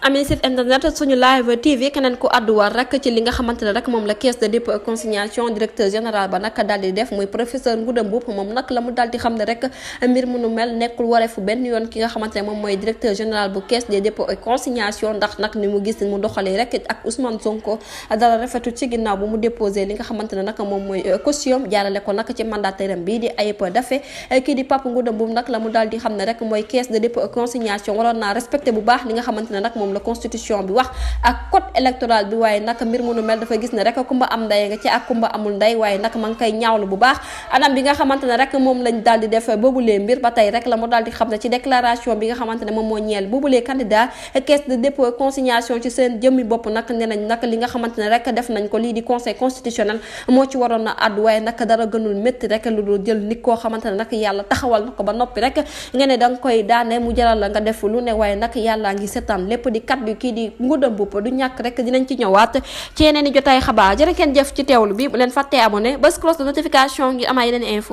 ami site internet suñu live tv keneen ku àdduwaat rek ci li nga xamante ne rek moom la caisse de dépôt et consignation directeur général ba nag daal di def muy professeur Ngouda Mboup moom nag la mu daal di xam ne rek mbir mu nu mel nekkul wareefu benn yoon ki nga xamante ne moom mooy directeur général bu caisse de dépôt et consignation ndax nag ni mu gis mu doxalee rek ak Ousmane Sonko dara rafetu ci ginnaaw bu mu déposé li nga xamante ne nag moom mooy caution jaarale ko nag ci mandataire am bii di Ayib Daffé kii di Pape Ngouda Mboup nag la mu daal di xam ne rek mooy caisse de dépôt et consignation waroon naa respecté bu baax li nga xamante ne nag moom la constitution bi wax ak code électoral bi waaye nag mbir mu nu mel dafa gis ne rek kumba am nday nga ci ak kumba amul nday waaye nag ma ngi koy ñaawlu bu baax anam bi nga xamante ne rek moom lañ daal di def boobulee mbir ba tey rek la mu daal di xam ne ci déclaration bi nga xamante ne moom moo ñeel boobulee candidat caisse de dépôt et consignation ci seen jëmmi bopp nag ne nañ nag li nga xamante ne rek def nañ ko lii di conseil constitutionnel moo ci waroon a àddu waaye nag dara gënul métti rek lu dul jël nit koo xamante ne nag yàlla taxawal na ko ba noppi rek nga ne danga koy daane mu jaral la nga def lu ne waaye nag yàllaa ngi seetaan lépp di kat bi kii di Ngouda Mboup du ñàkk rek dinañ ci ñëwaat ci yeneen i jotaay xabaar jërë ngeen jëf ci teewlu bi bu leen fàttee abonné bés cloche de notification ngi amaa yeneen info